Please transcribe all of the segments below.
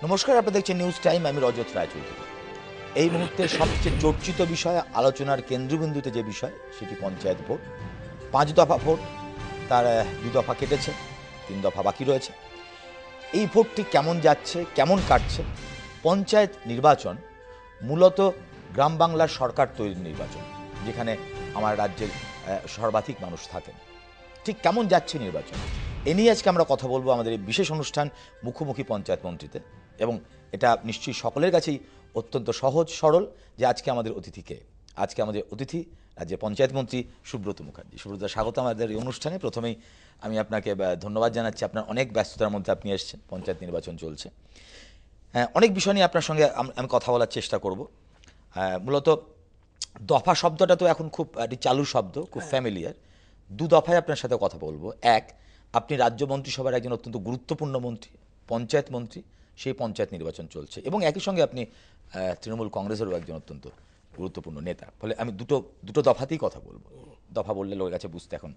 নমস্কার, আপনারা দেখছেন নিউজ টাইম। আমি রজত রায়চৌধুরী। এই মুহূর্তে সবচেয়ে চর্চিত বিষয়, আলোচনার কেন্দ্রবিন্দুতে যে বিষয়, সেটি পঞ্চায়েত ভোট। 5 দফা ভোট, তার 2 দফা কেটেছে, 3 দফা বাকি রয়েছে। এই ভোটটি কেমন যাচ্ছে, কেমন কাটছে? পঞ্চায়েত নির্বাচন মূলত গ্রাম বাংলার সরকার তৈরির নির্বাচন, যেখানে আমার রাজ্যের সর্বাধিক মানুষ থাকেন। ঠিক কেমন যাচ্ছে নির্বাচন, এ নিয়ে আজকে আমরা কথা বলবো আমাদের এই বিশেষ অনুষ্ঠান মুখোমুখি পঞ্চায়েত মন্ত্রীতে। এবং এটা নিশ্চয়ই সকলের কাছেই অত্যন্ত সহজ সরল যে আজকে আমাদের অতিথি রাজ্যের পঞ্চায়েত মন্ত্রী সুব্রত মুখার্জি। সুব্রত, স্বাগত আমাদের এই অনুষ্ঠানে। প্রথমেই আমি আপনাকে ধন্যবাদ জানাচ্ছি, আপনার অনেক ব্যস্ততার মধ্যে আপনি এসেছেন, পঞ্চায়েত নির্বাচন চলছে। অনেক বিষয় নিয়ে আপনার সঙ্গে আমি কথা বলার চেষ্টা করব। মূলত দফা শব্দটা তো এখন খুব একটি চালু শব্দ, খুব ফ্যামিলিয়ার। 2 দফায় আপনার সাথে কথা বলবো। এক, আপনি রাজ্য মন্ত্রিসভার একজন অত্যন্ত গুরুত্বপূর্ণ মন্ত্রী, পঞ্চায়েত মন্ত্রী, সেই পঞ্চায়েত নির্বাচন চলছে এবং একই সঙ্গে আপনি তৃণমূল কংগ্রেসেরও একজন অত্যন্ত গুরুত্বপূর্ণ নেতা। ফলে আমি দুটো দফাতেই কথা বলবো। দফা বললে লোকের কাছে বুঝতে এখন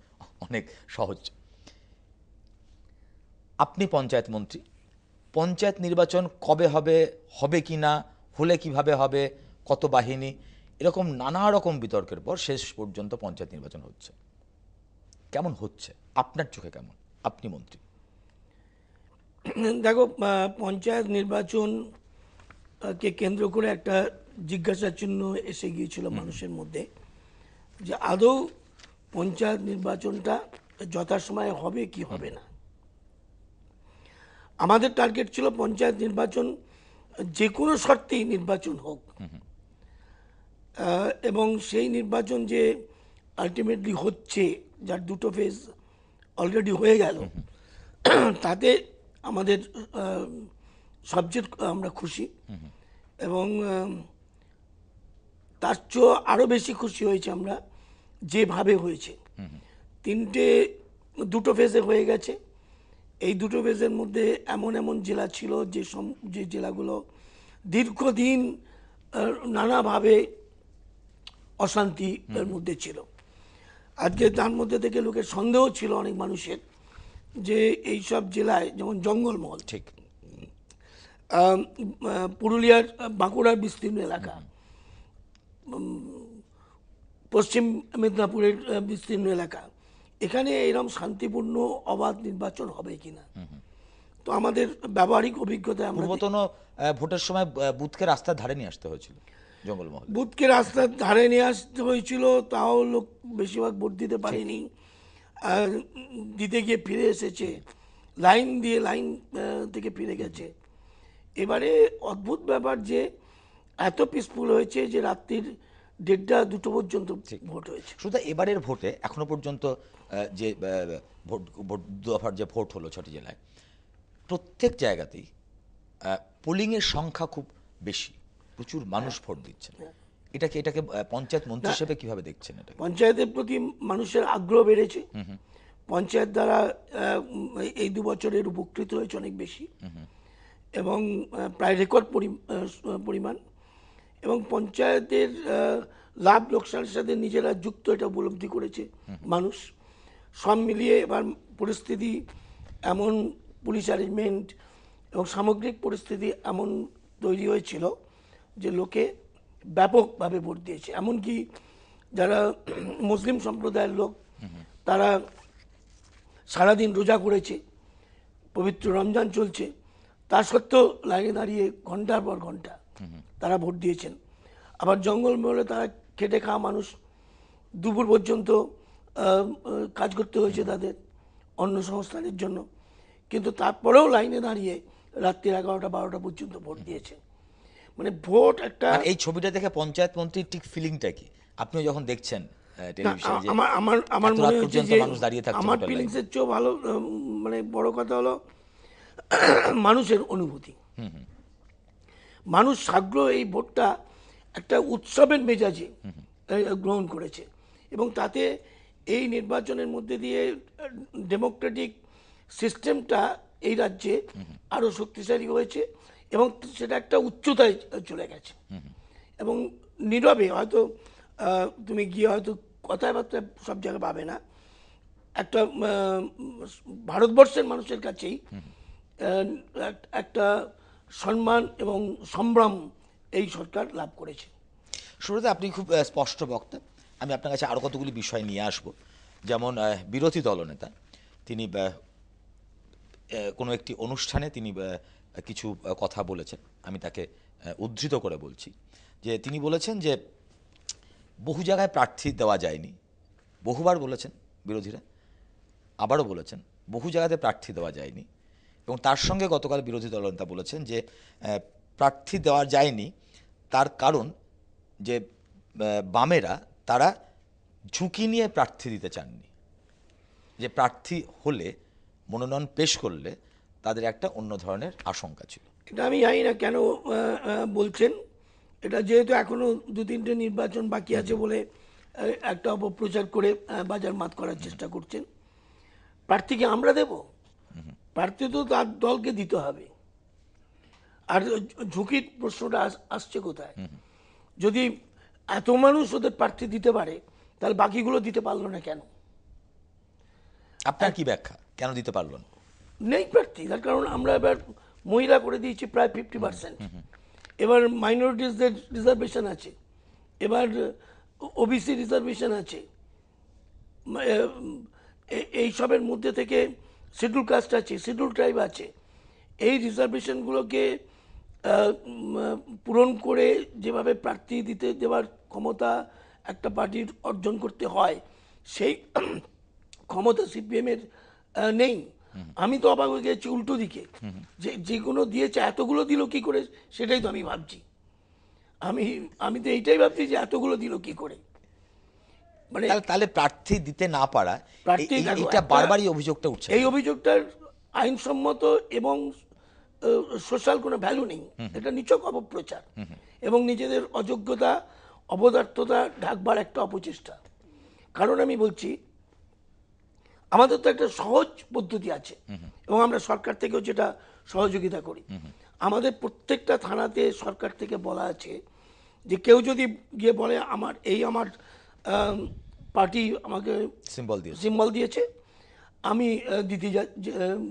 অনেক সহজ। আপনি পঞ্চায়েত মন্ত্রী, পঞ্চায়েত নির্বাচন কবে হবে, হবে কি না, হলে কিভাবে হবে, কত বাহিনী, এরকম নানা রকম বিতর্কের পর শেষ পর্যন্ত পঞ্চায়েত নির্বাচন হচ্ছে। কেমন হচ্ছে আপনার চোখে, কেমন? আপনি মন্ত্রী। দেখো, পঞ্চায়েত নির্বাচনকে কেন্দ্র করে একটা জিজ্ঞাসা চিহ্ন এসে গিয়েছিল মানুষের মধ্যে, যে আদৌ পঞ্চায়েত নির্বাচনটা যথাসময়ে হবে কি হবে না। আমাদের টার্গেট ছিল পঞ্চায়েত নির্বাচন যে কোনো শর্তেই নির্বাচন হোক, এবং সেই নির্বাচন যে আলটিমেটলি হচ্ছে, যার 2টো ফেজ অলরেডি হয়ে গেল, তাতে আমাদের সবচেয়ে আমরা খুশি। এবং তার চেয়েও আরও বেশি খুশি হয়েছে আমরা যেভাবে হয়েছে। 2টো ফেজে হয়ে গেছে। এই 2টো ফেজের মধ্যে এমন এমন জেলা ছিল যে জেলাগুলো দীর্ঘদিন নানাভাবে অশান্তির মধ্যে ছিল। আজকে তার মধ্যে থেকে লোকের সন্দেহ ছিল অনেক মানুষের যে এই সব জেলায়, যেমন জঙ্গলমহল, ঠিক, পুরুলিয়ার বাঁকুড়ার বিস্তীর্ণ এলাকা, পশ্চিম মেদিনীপুরের বিস্তীর্ণ এলাকা, এখানে এরকম শান্তিপূর্ণ অবাধ নির্বাচন হবে কিনা। তো আমাদের ব্যবহারিক অভিজ্ঞতায় আমরা পূর্বতন ভোটের সময় বুথকে রাস্তার ধারে নিয়ে আসতে হয়েছিল, জঙ্গলমহল। বুথকে রাস্তার ধারে নিয়ে আসতে হয়েছিল, তাও লোক বেশিরভাগ ভোট দিতে পারেনি। দিতে গিয়ে ফিরে এসেছে, লাইন থেকে ফিরে গেছে। এবারে অদ্ভুত ব্যাপার যে এত পিসফুল হয়েছে যে রাত্রির 1:30-2টো পর্যন্ত ভোট হয়েছে। শুধু এবারের ভোটে এখনো পর্যন্ত যে ভোট দফার যে ভোট হলো 6টি জেলায়, প্রত্যেক জায়গাতেই পোলিংয়ের সংখ্যা খুব বেশি, প্রচুর মানুষ ভোট দিচ্ছেন। এটাকে পঞ্চায়েত মন্ত্রী হিসেবে কিভাবে দেখছেন? এটা পঞ্চায়েতের প্রতি মানুষের আগ্রহ বেড়েছে। পঞ্চায়েত দ্বারা এই 2 বছরের উপকৃত হয়েছে অনেক বেশি, এবং প্রায় রেকর্ড পরিমাণ। এবং পঞ্চায়েতের লাভ লোকসানের সাথে নিজেরা যুক্ত, এটা উপলব্ধি করেছে মানুষ। সব মিলিয়ে এবার পরিস্থিতি এমন, পুলিশ অ্যারেঞ্জমেন্ট এবং সামগ্রিক পরিস্থিতি এমন তৈরি হয়েছিল যে লোকে ব্যাপকভাবে ভোট দিয়েছে। এমনকি যারা মুসলিম সম্প্রদায়ের লোক, তারা সারাদিন রোজা করেছে, পবিত্র রমজান চলছে, তা সত্ত্বেও লাইনে দাঁড়িয়ে ঘন্টার পর ঘন্টা তারা ভোট দিয়েছেন। আবার জঙ্গলমহলে তারা খেটে খাওয়া মানুষ, দুপুর পর্যন্ত কাজ করতে হয়েছে তাদের অন্য সংস্থানের জন্য, কিন্তু তারপরেও লাইনে দাঁড়িয়ে রাত্রি 11টা-12টা পর্যন্ত ভোট দিয়েছে। মানে ভোট একটা, এই ছবিটা দেখে পঞ্চায়েত মন্ত্রীর ঠিক ফিলিংটা কি, আপনিও যখন দেখছেন টেলিভিশনে যে আমার মনে হচ্ছে যে মানুষ দাঁড়িয়ে থাকছে আমার ভোটার লাইনে? ফিলিংসের চেয়েও ভালো, মানে বড় কথা হলো মানুষের অনুভূতি। মানুষ আগ্রহ এই ভোটটা একটা উৎসবের মেজাজে গ্রহণ করেছে, এবং তাতে এই নির্বাচনের মধ্যে দিয়ে ডেমোক্রেটিক সিস্টেমটা এই রাজ্যে আরো শক্তিশালী হয়েছে, এবং সেটা একটা উচ্চতায় চলে গেছে। এবং নীরবে হয়তো তুমি গিয়ে হয়তো কথায় বার্তায় সব জায়গায় পাবে না, একটা ভারতবর্ষের মানুষের কাছেই একটা সম্মান এবং সম্ভ্রম এই সরকার লাভ করেছে। শুরুতে আপনি খুব স্পষ্ট বক্তা। আমি আপনার কাছে আরও কতগুলি বিষয় নিয়ে আসব। যেমন বিরোধী দলনেতা তিনি কোনো একটি অনুষ্ঠানে তিনি কিছু কথা বলেছেন, আমি তাকে উদ্ধৃত করে বলছি যে তিনি বলেছেন যে বহু জায়গায় প্রার্থী দেওয়া যায়নি, বহুবার বলেছেন বিরোধীরা, আবারও বলেছেন বহু জায়গাতে প্রার্থী দেওয়া যায়নি। এবং তার সঙ্গে গতকাল বিরোধী দলনেতা বলেছেন যে প্রার্থী দেওয়া যায়নি তার কারণ যে বামেরা তারা ঝুঁকি নিয়ে প্রার্থী দিতে চাননি, যে প্রার্থী হলে মনোনয়ন পেশ করলে তাদের একটা অন্য ধরনের আশঙ্কা ছিল। এটা আমি জানি না কেন বলছেন। এটা যেহেতু এখনো 2-3টে নির্বাচন বাকি আছে বলে একটা অপপ্রচার করে বাজার মাত করার চেষ্টা করছেন। প্রার্থীকে আমরা দেব? প্রার্থী তো তার দলকে দিতে হবে। আর ঝুঁকির প্রশ্নটা আসছে কোথায়? যদি এত মানুষ ওদের প্রার্থী দিতে পারে তাহলে বাকিগুলো দিতে পারলো না কেন? আপনার কি ব্যাখ্যা, কেন দিতে পারলো না? নেই প্রার্থী, তার কারণ আমরা এবার মহিলা করে দিয়েছি প্রায় 50%। এবার মাইনরিটিসদের রিজার্ভেশন আছে, এবার ওবিসি রিজার্ভেশন আছে, এইসবের মধ্যে থেকে শিডিউল কাস্ট আছে, শিডিউল ট্রাইব আছে। এই রিজার্ভেশনগুলোকে পূরণ করে যেভাবে প্রার্থী দিতে দেওয়ার ক্ষমতা একটা পার্টির অর্জন করতে হয়, সেই ক্ষমতা সিপিএমের নেই। আমি তো অবাক হয়ে গেছি উল্টো দিকে, যে যেগুলো দিয়েছে এতগুলো দিল কি করে, সেটাই তো আমি ভাবছি। আমি তো এইটাই ভাবছি যে এতগুলো দিল কি করে। মানে তাহলে প্রার্থী দিতে না পারা, প্রার্থী এটা বারবারই অভিযোগটা উঠছে। এই অভিযোগটার আইনসম্মত এবং সোশ্যাল কোনো ভ্যালু নেই। এটা নিছক অপপ্রচার এবং নিজেদের অযোগ্যতা, অপদার্থতা ঢাকবার একটা অপচেষ্টা। কারণ আমি বলছি, আমাদের তো একটা সহজ পদ্ধতি আছে এবং আমরা সরকার থেকেও যেটা সহযোগিতা করি। আমাদের প্রত্যেকটা থানাতে সরকার থেকে বলা আছে যে কেউ যদি গিয়ে বলে আমার পার্টি আমাকে সিম্বল দিয়েছে, আমি দিতে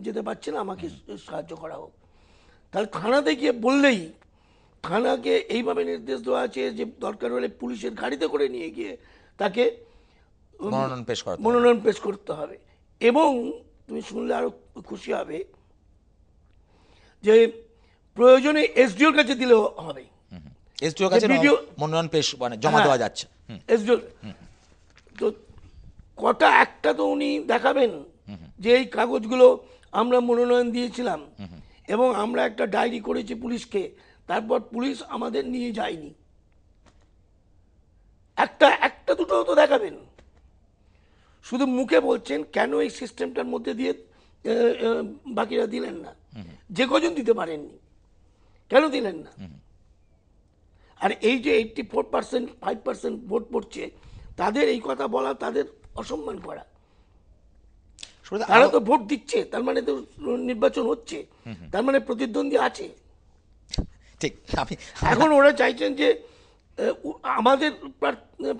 যেতে পারছি না, আমাকে সাহায্য করা হোক। তাহলে থানাতে গিয়ে বললেই থানাকে এইভাবে নির্দেশ দেওয়া আছে যে দরকার হলে পুলিশের গাড়িতে করে নিয়ে গিয়ে তাকে মনোনয়ন পেশ করতে হবে। এবং তুমি শুনলে আরো খুশি হবে যে প্রয়োজনে এসডিওর কাছে দিলেও হবে। এসডিওর কাছে মনোনয়ন পেশ মানে জমা দেওয়া যাচ্ছে। এসডিও তো কটা একটা তো উনি দেখাবেন যে এই কাগজগুলো আমরা মনোনয়ন দিয়েছিলাম এবং আমরা একটা ডায়েরি করেছি পুলিশকে, তারপর পুলিশ আমাদের নিয়ে যায়নি। একটা দুটো তো দেখাবেন। শুধু মুখে বলছেন, কেন এই সিস্টেমটার মধ্যে দিয়ে বাকিরা দিলেন না? যে কজন দিতে পারেননি কেন দিলেন না? আর এই যে 84% 5% ভোট পড়ছে, তাদের এই কথা বলা তাদের অসম্মান করা। তারা তো ভোট দিচ্ছে, তার মানে তো নির্বাচন হচ্ছে, তার মানে প্রতিদ্বন্দ্বী আছে। ঠিক। এখন ওরা চাইছেন যে আমাদের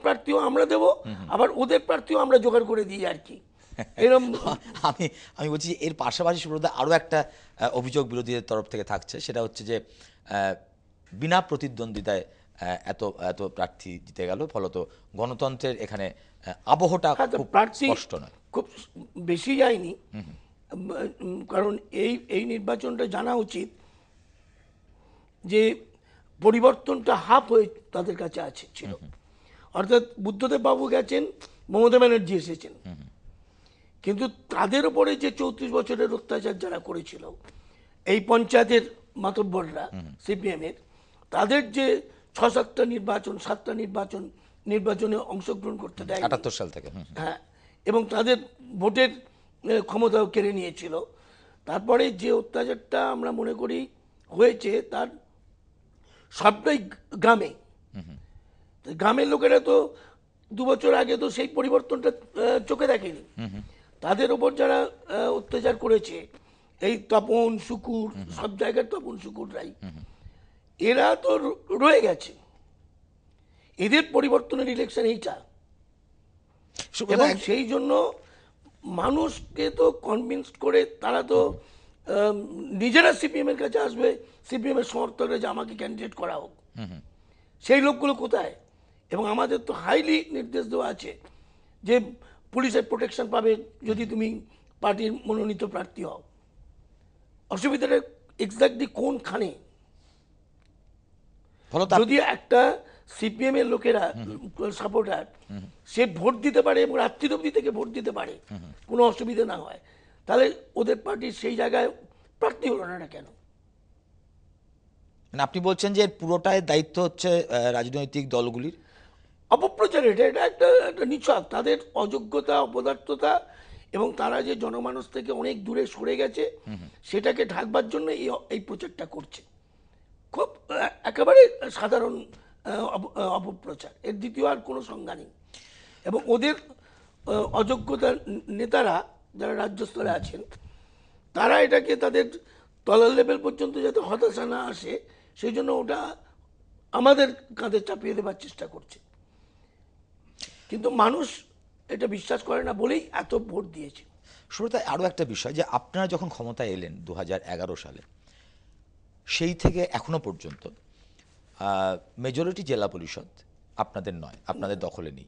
প্রার্থীও আমরা দেব, আবার ওদের প্রার্থীও আমরা জোগাড় করে দিই আর কি। এরকম আমি বলছি এর পাশাপাশি সুব্রতদা আরও একটা অভিযোগ বিরোধীদের তরফ থেকে থাকছে, সেটা হচ্ছে যে বিনা প্রতিদ্বন্দ্বিতায় এত প্রার্থী জিতে গেল, ফলত গণতন্ত্রের এখানে আবহটা স্পষ্ট নয়, খুব বেশি যায়নি। কারণ এই নির্বাচনটা জানা উচিত যে পরিবর্তনটা হাফ হয়ে তাদের কাছে আছে ছিল। অর্থাৎ বুদ্ধদেব বাবু গেছেন, মমতা ব্যানার্জি এসেছেন, কিন্তু তাদের উপরে যে 34 বছরের অত্যাচার যারা করেছিল এই পঞ্চায়েতের মাতব্বররা সিপিএমের, তাদের যে 6-7টা নির্বাচন 7টা নির্বাচনে অংশগ্রহণ করতে দেয় 78 সাল থেকে, হ্যাঁ, এবং তাদের ভোটের ক্ষমতাও কেড়ে নিয়েছিল। তারপরে যে অত্যাচারটা আমরা মনে করি হয়েছে, তার সবটাই গ্রামে। গ্রামের লোকেরা তো 2 বছর আগে তো সেই পরিবর্তনটা চোখে দেখেনি। তাদের ওপর যারা অত্যাচার করেছে, এই তপন শুকুর, সব জায়গার তপন শুকুররাই, এরা তো রয়ে গেছে। এদের পরিবর্তনের ইলেকশন এইটা, এবং সেই জন্য মানুষকে তো কনভিন্স করে তারা তো নিজেরা সিপিএম এর কাছে আসবে, সিপিএম এর সমর্থকরা যে আমাকে ক্যান্ডিডেট করা হোক, সেই লোকগুলো কোথায়? এবং আমাদের তো হাইলি নির্দেশ দেওয়া আছে যে পুলিশের প্রোটেকশন পাবে যদি তুমি পার্টির মনোনীত প্রার্থী হও। অসুবিধাটা এক্স্যাক্টলি কোনখানে? যদি একটা সিপিএম এর লোকেরা সাপোর্টার সে ভোট দিতে পারে এবং রাত্রি অবধি থেকে ভোট দিতে পারে, কোনো অসুবিধা না হয়, তাহলে ওদের পার্টির সেই জায়গায় প্রার্থী হলো না কেন? মানে আপনি বলছেন যে পুরোটাই দায়িত্ব হচ্ছে রাজনৈতিক দলগুলির অপপ্রচার। এটা এটা একটা একটা নিছক তাদের অযোগ্যতা, অপদার্থতা, এবং তারা যে জনমানস থেকে অনেক দূরে সরে গেছে সেটাকে ঢাকবার জন্য এই প্রচারটা করছে। খুব একেবারে সাধারণ অপপ্রচার, এর দ্বিতীয় আর কোনো সংজ্ঞা নেই। এবং ওদের অযোগ্যতার নেতারা যারা রাজ্য স্তরে আছেন তারা এটাকে তাদের তলার লেভেল পর্যন্ত যাতে হতাশা না আসে সেই জন্য ওটা আমাদের কাঁধে চাপিয়ে দেবার চেষ্টা করছে। কিন্তু মানুষ এটা বিশ্বাস করে না বলেই এত ভোট দিয়েছে। শুরুতে আরও একটা বিষয় যে আপনারা যখন ক্ষমতায় এলেন 2011 সালে, সেই থেকে এখনো পর্যন্ত মেজরিটি জেলা পরিষদ আপনাদের নয়, আপনাদের দখলে নেই।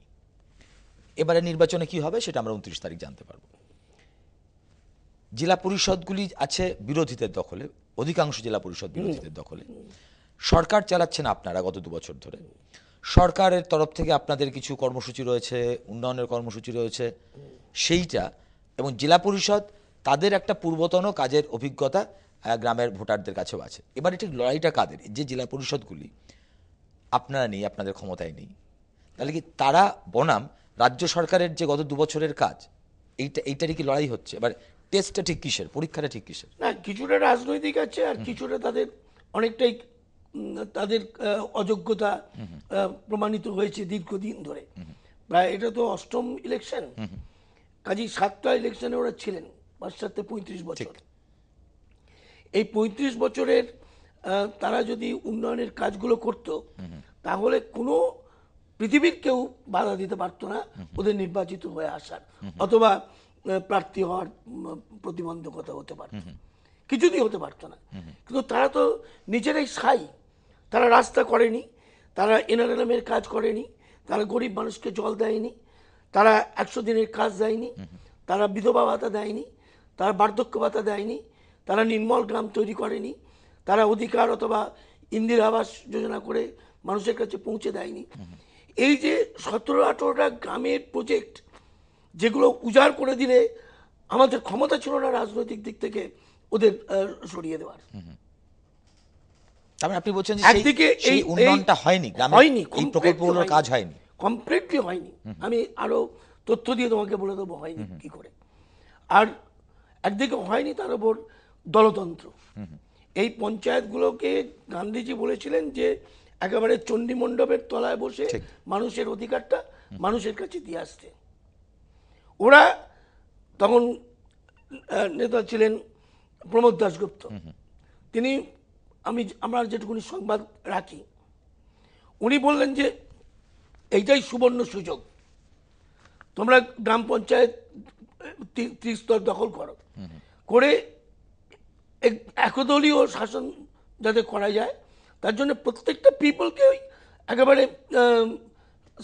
এবারে নির্বাচনে কি হবে সেটা আমরা 29 তারিখ জানতে পারবো। জেলা পরিষদগুলি আছে বিরোধীদের দখলে, অধিকাংশ জেলা পরিষদ বিরোধীদের দখলে। সরকার চালাচ্ছেন আপনারা গত 2 বছর ধরে। সরকারের তরফ থেকে আপনাদের কিছু কর্মসূচি রয়েছে, উন্নয়নের কর্মসূচি রয়েছে, সেইটা এবং জেলা পরিষদ তাদের একটা পূর্বতন কাজের অভিজ্ঞতা গ্রামের ভোটারদের কাছেও আছে। এবার ঠিক লড়াইটা কাদের? যে জেলা পরিষদগুলি আপনারা নেই, আপনাদের ক্ষমতায় নেই, তাহলে কি তারা বনাম রাজ্য সরকারের যে গত 2 বছরের কাজ, এইটারই কি লড়াই হচ্ছে? এবার টেস্টটা ঠিক কিসের, পরীক্ষাটা ঠিক কিসের? না, কিছুটা রাজনৈতিক আছে আর কিছুটা তাদের অনেকটাই তাদের অযোগ্যতা প্রমাণিত হয়েছে দীর্ঘদিন ধরে। প্রায় এটা তো 8ম ইলেকশন, কাজেই 7টা ইলেকশনে ওরা ছিলেন, 5-7 35 বছর। এই 35 বছরের তারা যদি উন্নয়নের কাজগুলো করত তাহলে কোনো পৃথিবীর কেউ বাধা দিতে পারতো না ওদের নির্বাচিত হয়ে আসার, অথবা প্রার্থী হওয়ার প্রতিবন্ধকতা হতে পারত, কিছুতেই হতে পারতো না। কিন্তু তারা তো নিজেরাই সাই, তারা রাস্তা করেনি, তারা এনআরএলএমের কাজ করেনি, তারা গরিব মানুষকে জল দেয়নি, তারা 100 দিনের কাজ দেয়নি, তারা বিধবা ভাতা দেয়নি, তারা বার্ধক্য ভাতা দেয়নি, তারা নির্মল গ্রাম তৈরি করেনি, তারা অধিকার অথবা ইন্দিরা আবাস যোজনা করে মানুষের কাছে পৌঁছে দেয়নি। এই যে 17-18টা গ্রামের প্রজেক্ট যেগুলো উজাড় করে দিলে আমাদের ক্ষমতা ছিল না রাজনৈতিক দিক থেকে ওদের সরিয়ে দেওয়ার। তারপরে আপনি বলছেন যে একদিকে এই উন্নয়নটা হয়নি, গ্রামে হয়নি, এই প্রকল্পগুলোর কাজ হয়নি, কমপ্লিটলি হয়নি। আমি আরো তথ্য দিয়ে তোমাকে বলে দেবো হয়নি কি করে। আর একদিকে হয়নি, তার উপর দলতন্ত্র। এই পঞ্চায়েতগুলোকে গান্ধীজি বলেছিলেন যে একেবারে চণ্ডী মণ্ডপের তলায় বসে মানুষের অধিকারটা মানুষের কাছে দিয়ে আসতে। ওরা তখন নেতা ছিলেন প্রমোদ দাশগুপ্ত, তিনি আমরা যেটুকুনি সংবাদ রাখি, উনি বললেন যে এইটাই সুবর্ণ সুযোগ, তোমরা গ্রাম পঞ্চায়েত 30 স্তর দখল করো, করে একদলীয় শাসন যাতে করা যায় তার জন্য প্রত্যেকটা পিপলকে একেবারে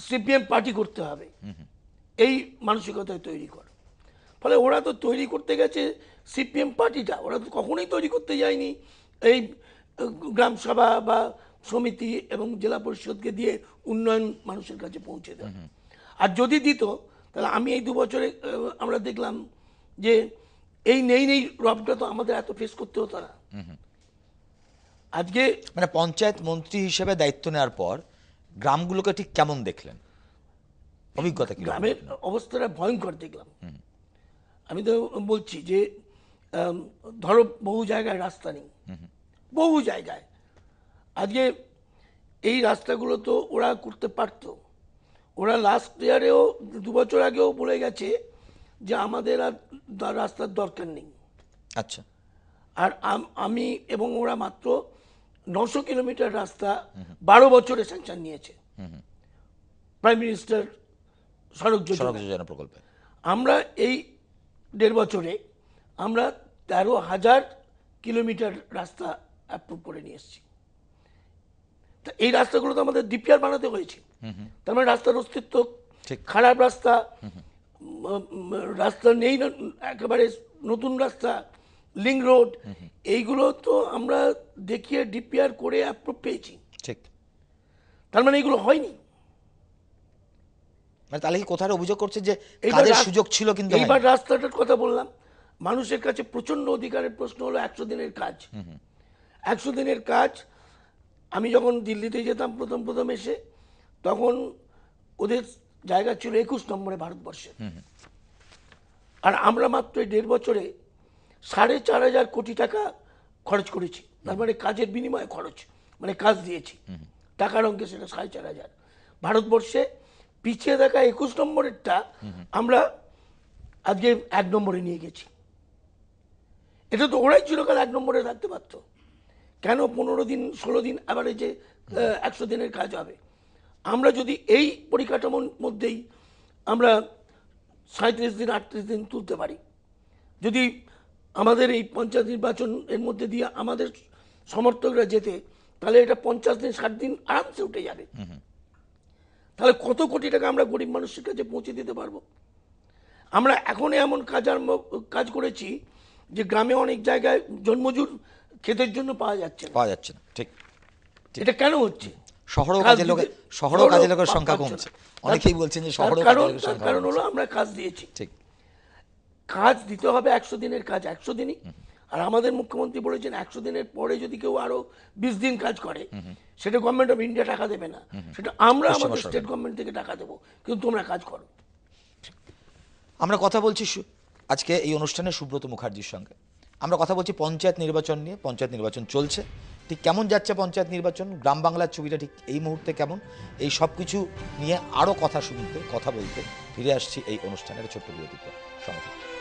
সিপিএম পার্টি করতে হবে, এই মানসিকতায় তৈরি করো। ফলে ওরা তো তৈরি করতে গেছে সিপিএম পার্টিটা, ওরা তো কখনোই তৈরি করতে যায়নি এই গ্রাম সভা বা সমিতি এবং জেলা পরিষদকে দিয়ে উন্নয়ন মানুষের কাছে পৌঁছে দেয়। আর যদি দিত তাহলে আমি এই 2 বছরে আমরা দেখলাম যে এই নেই রবটা তো আমাদের এত ফেস করতে হতো না। আজকে মানে পঞ্চায়েত মন্ত্রী হিসেবে দায়িত্ব নেওয়ার পর গ্রামগুলোকে ঠিক কেমন দেখলেন, অভিজ্ঞতা কি? গ্রামের অবস্থাটা ভয়ঙ্কর দেখলাম। আমি তো বলছি যে ধরো বহু জায়গায় রাস্তা নেই, বহু জায়গায়। আজকে এই রাস্তাগুলো তো ওরা করতে পারতো। ওরা লাস্ট ইয়ারেও 2 বছর আগেও বলে গেছে যে আমাদের আর রাস্তার দরকার নেই। আচ্ছা। আর আমি এবং ওরা মাত্র 900 কিলোমিটার রাস্তা 12 বছরে স্যাংশন নিয়েছে প্রাইম মিনিস্টার সড়ক যোজনা প্রকল্পে। আমরা এই 1.5 বছরে আমরা 13,000 কিলোমিটার রাস্তা অ্যাপ্রুভ করে নিয়ে এসেছি। তা এই রাস্তাগুলো তো আমাদের ডিপিআর বানাতে হয়েছে, তার মানে রাস্তার অস্তিত্ব ঠিক। খারাপ রাস্তা, রাস্তা নেই, একেবারে নতুন রাস্তা, লিঙ্ক রোড, এইগুলো তো আমরা দেখিয়ে ডিপিআর করে অ্যাপ্রুভ পেয়েছি। ঠিক। তার মানে এগুলো হয়নি। মানে তাহলে কি কোথায় অভিযোগ করছে যে এইবার কাজের সুযোগ ছিল কিন্তু এইবার হয়নি? রাস্তাটার কথা বললাম, মানুষের কাছে প্রচন্ড অধিকারের প্রশ্ন হলো 100 দিনের কাজ। 100 দিনের কাজ, আমি যখন দিল্লিতে যেতাম প্রথম এসে, তখন ওদের জায়গা ছিল 21 নম্বরে ভারতবর্ষে, আর আমরা মাত্র 1.5 বছরে 4,500 কোটি টাকা খরচ করেছি। তার মানে কাজের বিনিময়ে খরচ, মানে কাজ দিয়েছি, টাকার অঙ্কে সেটা 4,500। ভারতবর্ষে পিছিয়ে দেখা 21 নম্বরেরটা আমরা আজকে 1 নম্বরে নিয়ে গেছি। এটা তো ওরাই চিরকাল 1 নম্বরে থাকতে পারত, কেন 15 দিন 16 দিন অ্যাভারেজে 100 দিনের কাজ হবে? আমরা যদি এই পরিকাঠামোর মধ্যেই আমরা 37 দিন 38 দিন তুলতে পারি, যদি আমাদের এই পঞ্চায়েত নির্বাচন এর মধ্যে দিয়ে আমাদের সমর্থকরা যেতে, তাহলে এটা 50 দিন 60 দিন আরামসে উঠে যাবে। তাহলে কত কোটি টাকা আমরা গরিব মানুষের কাছে পৌঁছে দিতে পারবো। আমরা এখন এমন কাজ করেছি যে গ্রামে অনেক জায়গায় জন্মজুর ক্ষেতের জন্য পাওয়া যাচ্ছে না। ঠিক। এটা কেন হচ্ছে? শহরেও কাজ কাজের দিতে- কাজের লোকের সংখ্যা পাচ্ছে না। কমছে। অনেকেই বলছেন যে শহরেও তার কাজের লোকের সংখ্যা কারণ কমছে। হলো আমরা কাজ দিয়েছি। ঠিক। কাজ দিতে হবে, 100 দিনের কাজ 100 দিনই। আর আমাদের মুখ্যমন্ত্রী বলেছেন 100 দিনের পরে যদি কেউ আরো 20 দিন কাজ করে, সেটা গভর্নমেন্ট অফ ইন্ডিয়া টাকা দেবে না, সেটা আমরা আমাদের স্টেট গভর্নমেন্ট থেকে টাকা দেবো, কিন্তু তোমরা কাজ করো। আমরা কথা বলছি আজকে এই অনুষ্ঠানে সুব্রত মুখার্জির সঙ্গে। আমরা কথা বলছি পঞ্চায়েত নির্বাচন নিয়ে। পঞ্চায়েত নির্বাচন চলছে, ঠিক কেমন যাচ্ছে পঞ্চায়েত নির্বাচন, গ্রাম বাংলার ছবিটা ঠিক এই মুহূর্তে কেমন, এই সব কিছু নিয়ে আরও কথা বলতে ফিরে আসছি এই অনুষ্ঠানের ছোট্ট বিরতির পর। সঙ্গে থাকুন।